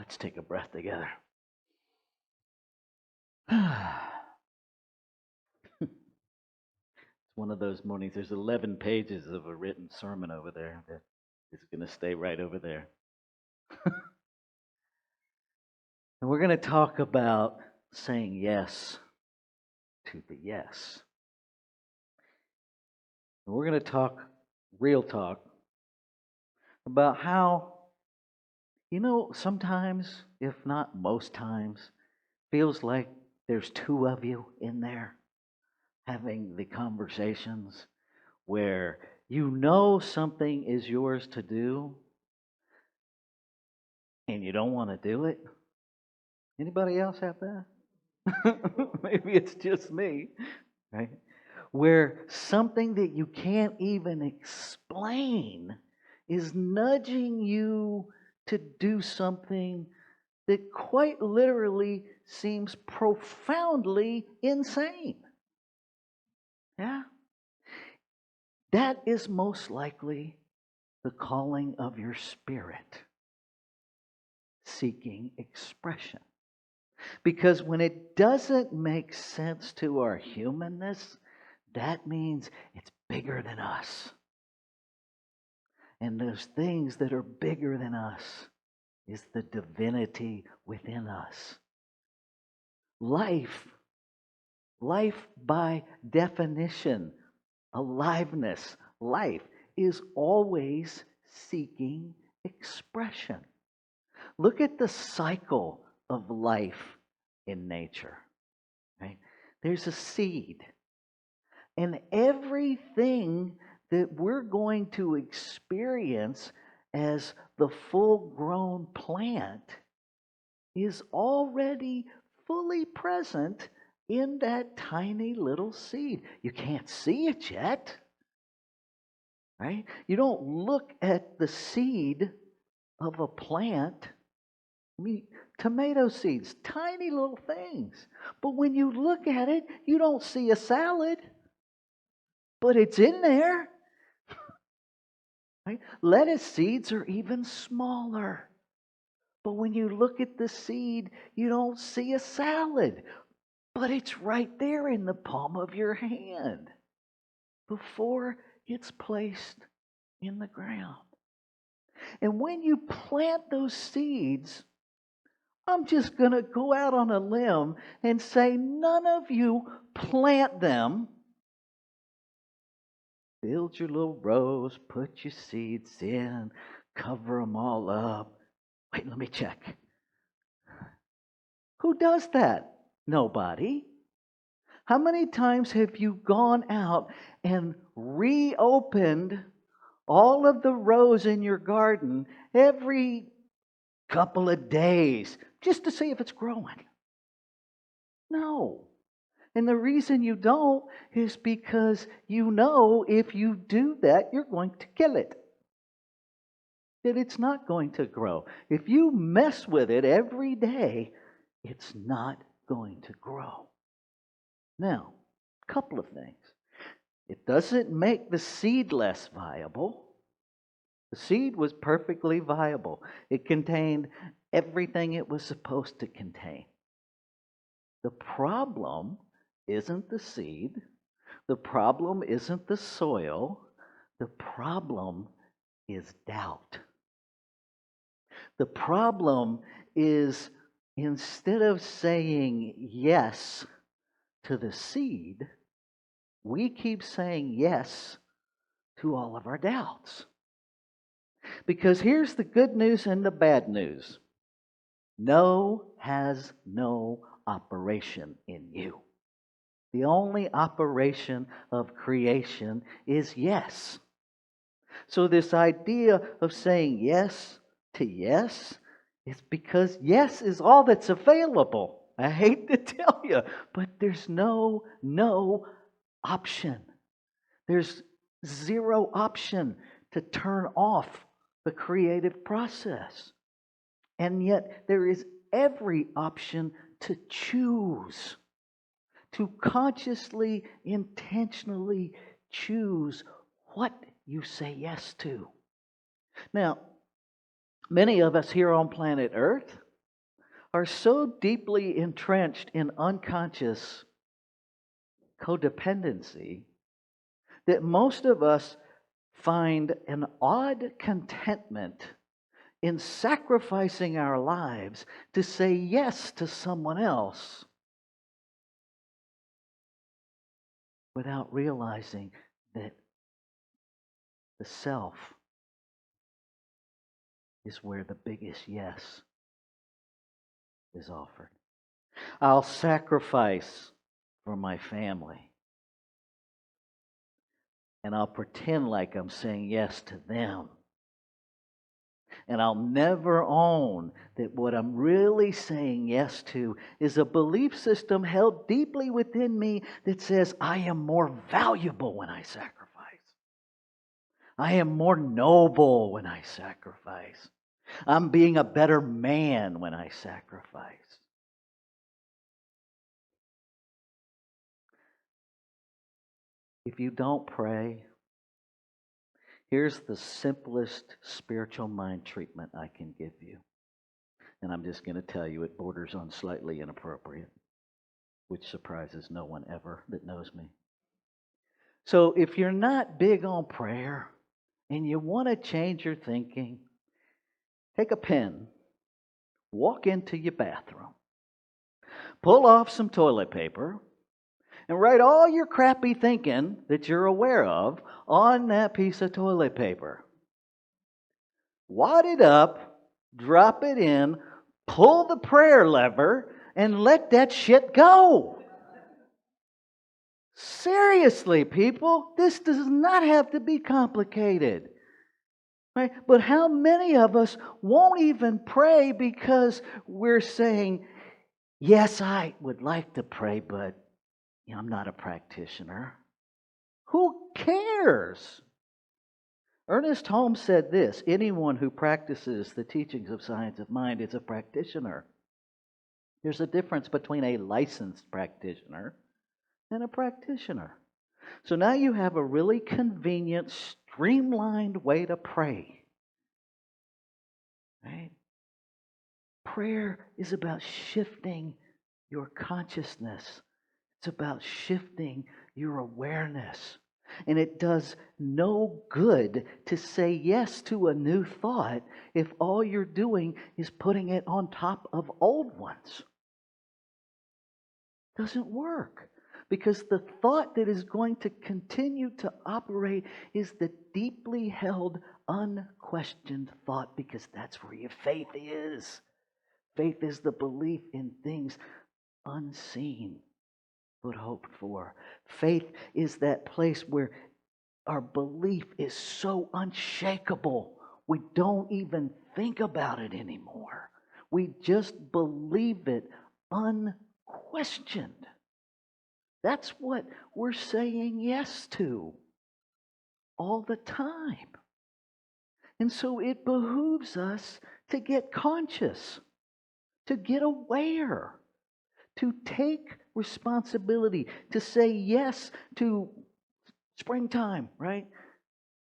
Let's take a breath together. It's one of those mornings. There's 11 pages of a written sermon over there that is going to stay right over there. And we're going to talk about saying yes to the yes. And we're going to talk real talk about how, sometimes, if not most times, feels like there's two of you in there having the conversations where you know something is yours to do and you don't want to do it. Anybody else have that? Maybe it's just me, right? Where something that you can't even explain is nudging you to do something that quite literally seems profoundly insane. Yeah? That is most likely the calling of your spirit, seeking expression. Because when it doesn't make sense to our humanness, that means it's bigger than us. And those things that are bigger than us is the divinity within us. Life by definition, aliveness, life is always seeking expression. Look at the cycle of life in nature. Right? There's a seed. And everything that we're going to experience as the full-grown plant is already fully present in that tiny little seed. You can't see it yet. Right? You don't look at the seed of a plant. I mean, tomato seeds, tiny little things. But when you look at it, you don't see a salad, but it's in there. Right? Lettuce seeds are even smaller. But when you look at the seed, you don't see a salad, but it's right there in the palm of your hand before it's placed in the ground. And when you plant those seeds, I'm just going to go out on a limb and say none of you plant them. Build your little rows, put your seeds in, cover them all up. Wait, let me check. Who does that? Nobody. How many times have you gone out and reopened all of the rows in your garden every couple of days just to see if it's growing? No. And the reason you don't is because you know if you do that, you're going to kill it. That it's not going to grow. If you mess with it every day, it's not going to grow. Now, a couple of things. It doesn't make the seed less viable. The seed was perfectly viable. It contained everything it was supposed to contain. The problem isn't the seed. The problem isn't the soil. The problem is doubt. The problem is instead of saying yes to the seed, we keep saying yes to all of our doubts. Because here's the good news and the bad news. No has no operation in you. The only operation of creation is yes. So this idea of saying yes to yes is because yes is all that's available. I hate to tell you, but there's no option. There's zero option to turn off the creative process. And yet there is every option to choose, to consciously, intentionally choose what you say yes to. Now, many of us here on planet Earth are so deeply entrenched in unconscious codependency that most of us find an odd contentment in sacrificing our lives to say yes to someone else without realizing that the self is where the biggest yes is offered. I'll sacrifice for my family, and I'll pretend like I'm saying yes to them. And I'll never own that what I'm really saying yes to is a belief system held deeply within me that says I am more valuable when I sacrifice. I am more noble when I sacrifice. I'm being a better man when I sacrifice. If you don't pray, here's the simplest spiritual mind treatment I can give you. And I'm just going to tell you it borders on slightly inappropriate, which surprises no one ever that knows me. So if you're not big on prayer and you want to change your thinking, take a pen, walk into your bathroom, pull off some toilet paper, and write all your crappy thinking that you're aware of on that piece of toilet paper. Wad it up, drop it in, pull the prayer lever, and let that shit go. Seriously, people, this does not have to be complicated. Right? But how many of us won't even pray because we're saying, yes, I would like to pray, but I'm not a practitioner. Who cares? Ernest Holmes said this: anyone who practices the teachings of science of mind is a practitioner. There's a difference between a licensed practitioner and a practitioner. So now you have a really convenient, streamlined way to pray. Right? Prayer is about shifting your consciousness. It's about shifting your awareness. And it does no good to say yes to a new thought if all you're doing is putting it on top of old ones. It doesn't work. Because the thought that is going to continue to operate is the deeply held, unquestioned thought, because that's where your faith is. Faith is the belief in things unseen but hoped for. Faith is that place where our belief is so unshakable, we don't even think about it anymore. We just believe it unquestioned. That's what we're saying yes to all the time. And so it behooves us to get conscious, to get aware, to take responsibility, to say yes to springtime, right?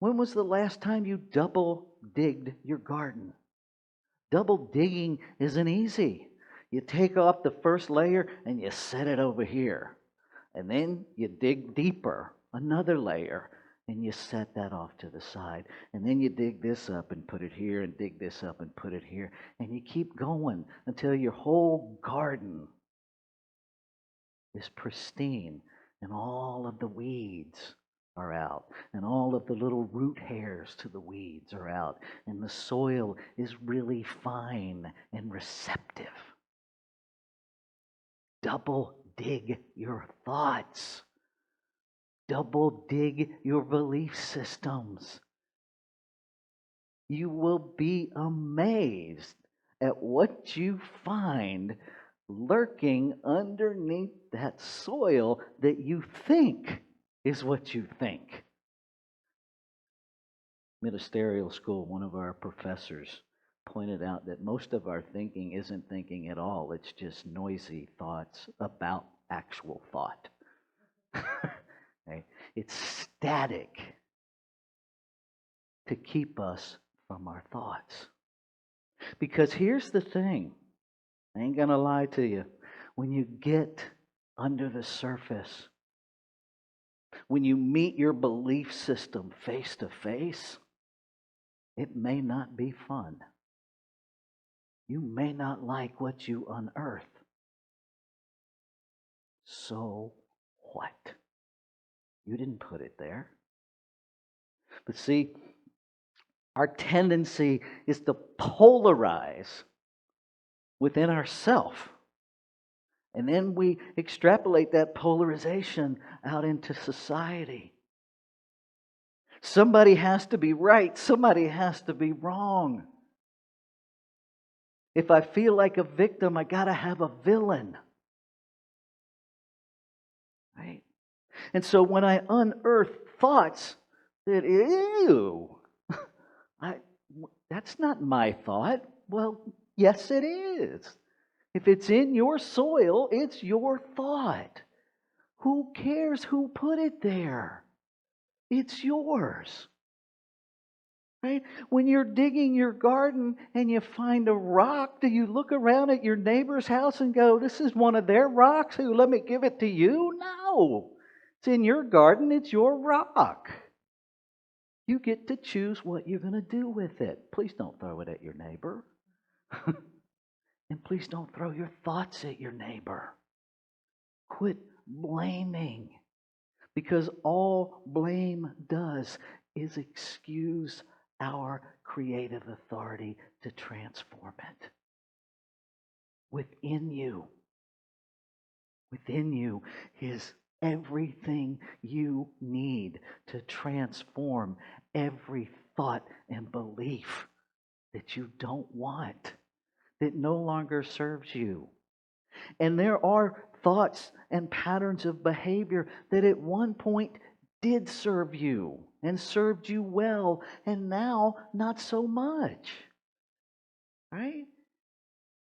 When was the last time you double digged your garden? Double digging isn't easy. You take off the first layer and you set it over here. And then you dig deeper, another layer, and you set that off to the side. And then you dig this up and put it here, and dig this up and put it here. And you keep going until your whole garden is pristine and all of the weeds are out, and all of the little root hairs to the weeds are out, and the soil is really fine and receptive. Double dig your thoughts. Double dig your belief systems. You will be amazed at what you find lurking underneath that soil that you think is what you think. Ministerial school, one of our professors pointed out that most of our thinking isn't thinking at all. It's just noisy thoughts about actual thought. Right? It's static to keep us from our thoughts. Because here's the thing. I ain't going to lie to you. When you get under the surface, when you meet your belief system face to face, it may not be fun. You may not like what you unearth. So what? You didn't put it there. But see, our tendency is to polarize within ourselves. And then we extrapolate that polarization out into society. Somebody has to be right. Somebody has to be wrong. If I feel like a victim, I got to have a villain. Right? And so when I unearth thoughts that, ew, that's not my thought. Well, yes, it is. If it's in your soil, it's your thought. Who cares who put it there? It's yours. Right? When you're digging your garden and you find a rock, do you look around at your neighbor's house and go, this is one of their rocks? Who, let me give it to you? No. It's in your garden. It's your rock. You get to choose what you're going to do with it. Please don't throw it at your neighbor. And please don't throw your thoughts at your neighbor. Quit blaming. Because all blame does is excuse our creative authority to transform it. Within you is everything you need to transform every thought and belief that you don't want, that no longer serves you. And there are thoughts and patterns of behavior that at one point did serve you and served you well, and now not so much. Right?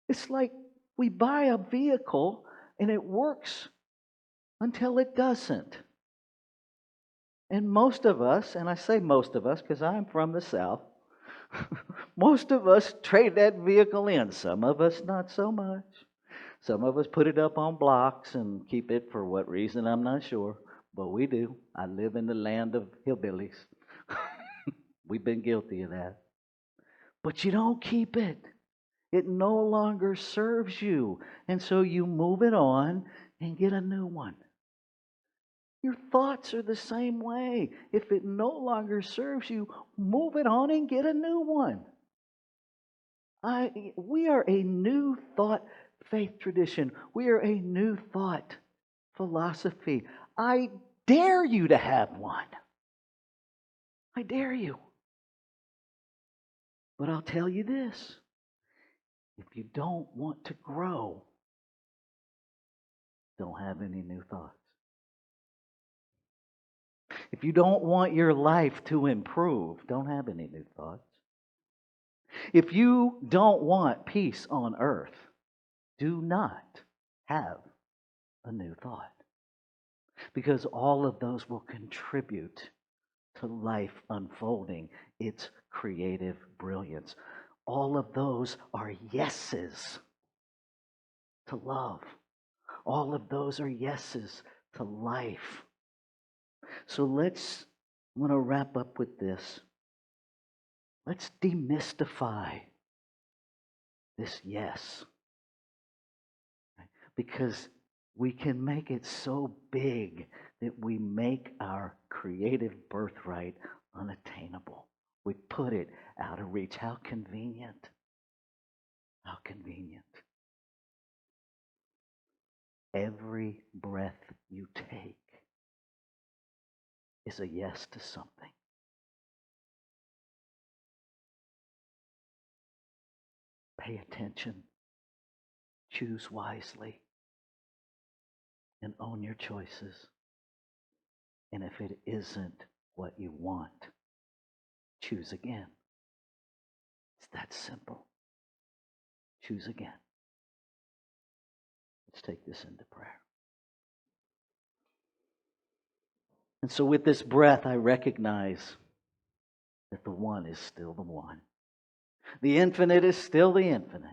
It's like we buy a vehicle and it works until it doesn't. And most of us, and I say most of us because I'm from the South, most of us trade that vehicle in. Some of us not so much. Some of us put it up on blocks and keep it for what reason, I'm not sure. But we do. I live in the land of hillbillies. We've been guilty of that. But you don't keep it. It no longer serves you. And so you move it on and get a new one. Your thoughts are the same way. If it no longer serves you, move it on and get a new one. We are a new thought faith tradition. We are a new thought philosophy. I dare you to have one. I dare you. But I'll tell you this. If you don't want to grow, don't have any new thoughts. If you don't want your life to improve, don't have any new thoughts. If you don't want peace on earth, do not have a new thought. Because all of those will contribute to life unfolding its creative brilliance. All of those are yeses to love. All of those are yeses to life. So I'm going to wrap up with this. Let's demystify this yes. Because we can make it so big that we make our creative birthright unattainable. We put it out of reach. How convenient. How convenient. Every breath you take is a yes to something. Pay attention. Choose wisely. And own your choices. And if it isn't what you want, choose again. It's that simple. Choose again. Let's take this into prayer. And so with this breath, I recognize that the one is still the one. The infinite is still the infinite.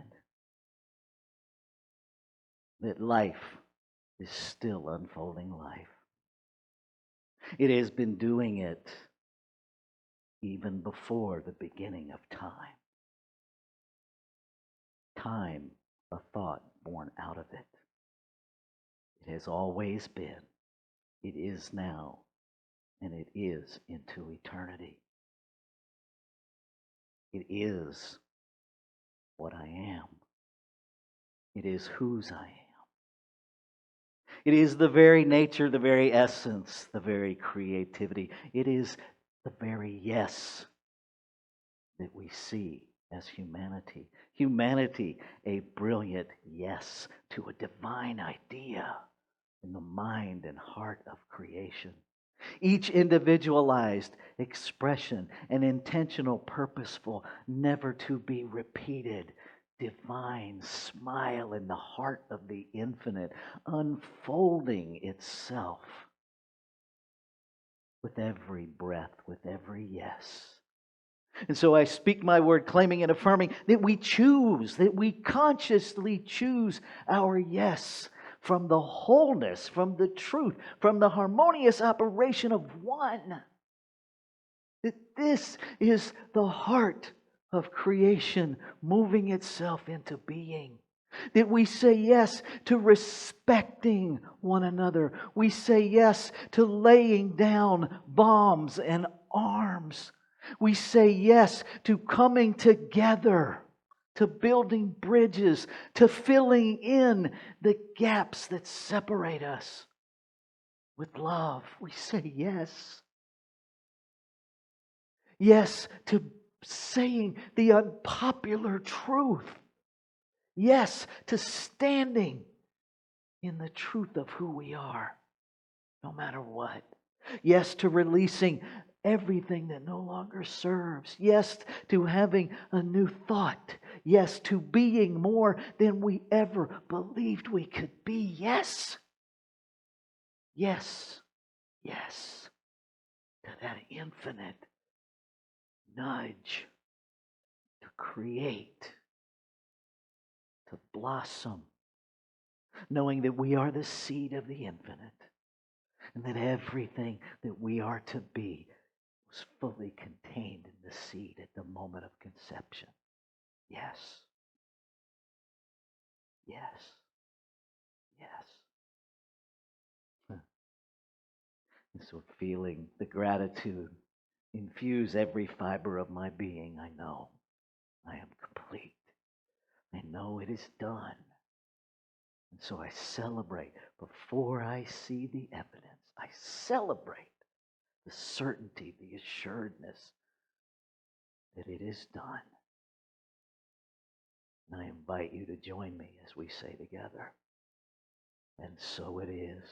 that life is still unfolding life. It has been doing it even before the beginning of time. Time, a thought born out of it. It has always been, it is now, and it is into eternity. It is what I am. It is whose I am. It is the very nature, the very essence, the very creativity. It is the very yes that we see as humanity. Humanity, a brilliant yes to a divine idea in the mind and heart of creation. Each individualized expression, an intentional, purposeful, never to be repeated, divine smile in the heart of the infinite, unfolding itself with every breath, with every yes. And so I speak my word, claiming and affirming that we choose, that we consciously choose our yes from the wholeness, from the truth, from the harmonious operation of one. That this is the heart of creation moving itself into being. That we say yes to respecting one another. We say yes to laying down bombs and arms. We say yes to coming together, to building bridges, to filling in the gaps that separate us with love. We say yes. Yes to saying the unpopular truth. Yes to standing in the truth of who we are, no matter what. Yes to releasing everything that no longer serves. Yes to having a new thought. Yes to being more than we ever believed we could be. Yes. Yes. Yes. To that infinite nudge to create, to blossom, knowing that we are the seed of the infinite and that everything that we are to be was fully contained in the seed at the moment of conception. Yes. Yes. Yes. And so feeling the gratitude infuse every fiber of my being. I know I am complete. I know it is done. And so I celebrate before I see the evidence. I celebrate the certainty, the assuredness that it is done. And I invite you to join me as we say together, and so it is.